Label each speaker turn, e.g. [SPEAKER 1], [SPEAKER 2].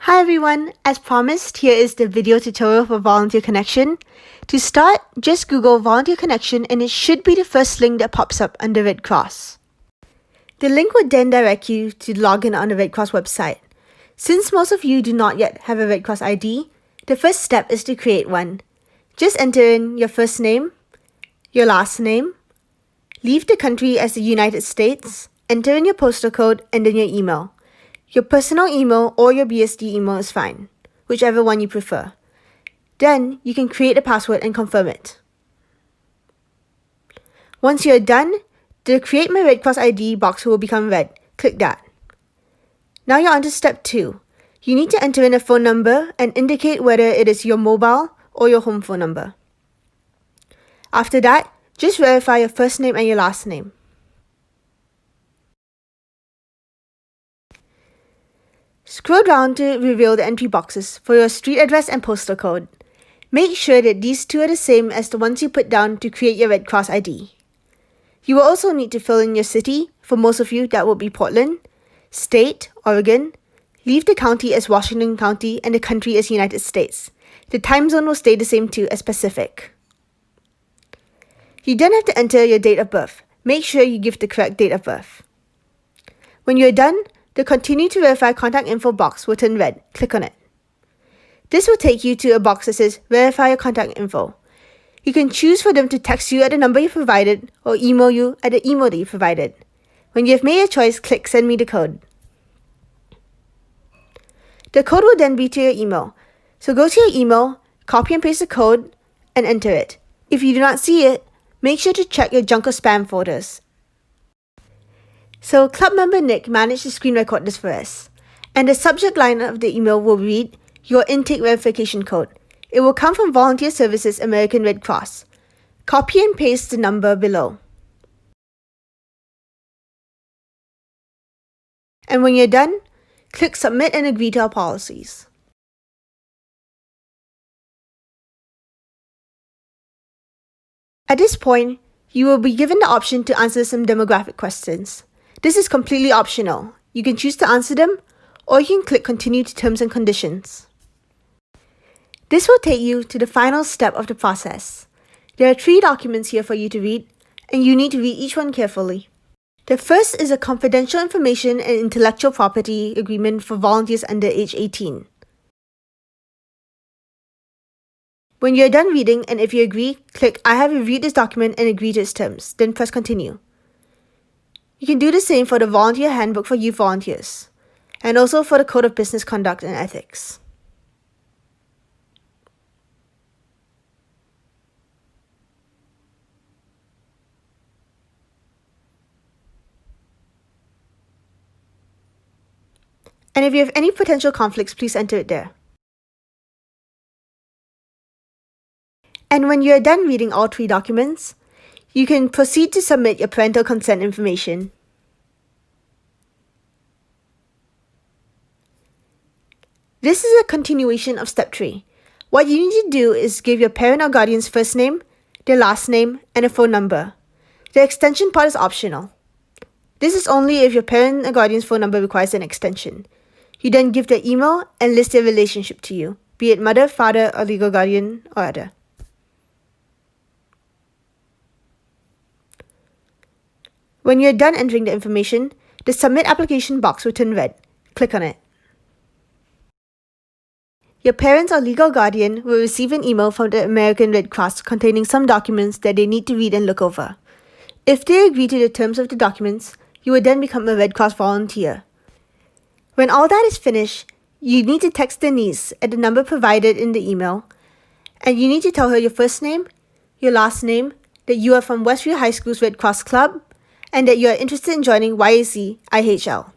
[SPEAKER 1] Hi everyone, as promised, here is the video tutorial for Volunteer Connection. To start, just Google Volunteer Connection and it should be the first link that pops up under Red Cross. The link would then direct you to log in on the Red Cross website. Since most of you do not yet have a Red Cross ID, the first step is to create one. Just enter in your first name, your last name, leave the country as the United States, enter in your postal code and then your email. Your personal email or your BSD email is fine, whichever one you prefer. Then, you can create a password and confirm it. Once you're done, the Create My Red Cross ID box will become red. Click that. Now you're on to step 2. You need to enter in a phone number and indicate whether it is your mobile or your home phone number. After that, just verify your first name and your last name. Scroll down to reveal the entry boxes for your street address and postal code. Make sure that these two are the same as the ones you put down to create your Red Cross ID. You will also need to fill in your city. For most of you, that will be Portland, state, Oregon. Leave the county as Washington County and the country as United States. The time zone will stay the same too as Pacific. You then have to enter your date of birth. Make sure you give the correct date of birth. When you're done, the Continue to Verify Contact Info box will turn red. Click on it. This will take you to a box that says Verify Your Contact Info. You can choose for them to text you at the number you provided or email you at the email that you provided. When you have made your choice, click Send Me the Code. The code will then be to your email. So go to your email, copy and paste the code, and enter it. If you do not see it, make sure to check your junk or spam folders. So club member Nick managed to screen record this for us. And the subject line of the email will read, Your Intake Verification Code. It will come from Volunteer Services American Red Cross. Copy and paste the number below. And when you're done, click Submit and agree to our policies. At this point, you will be given the option to answer some demographic questions. This is completely optional. You can choose to answer them, or you can click Continue to Terms and Conditions. This will take you to the final step of the process. There are 3 documents here for you to read, and you need to read each one carefully. The first is a confidential information and intellectual property agreement for volunteers under age 18. When you're done reading, and if you agree, click I have reviewed this document and agree to its terms, then press Continue. You can do the same for the Volunteer Handbook for Youth Volunteers, and also for the Code of Business Conduct and Ethics. And if you have any potential conflicts, please enter it there. And when you are done reading all 3 documents, you can proceed to submit your parental consent information. This is a continuation of step 3. What you need to do is give your parent or guardian's first name, their last name, and a phone number. The extension part is optional. This is only if your parent or guardian's phone number requires an extension. You then give their email and list their relationship to you, be it mother, father, or legal guardian, or other. When you're done entering the information, the Submit Application box will turn red. Click on it. Your parents or legal guardian will receive an email from the American Red Cross containing some documents that they need to read and look over. If they agree to the terms of the documents, you will then become a Red Cross volunteer. When all that is finished, you need to text Denise at the number provided in the email, and you need to tell her your first name, your last name, that you are from Westview High School's Red Cross Club, and that you are interested in joining YAC IHL.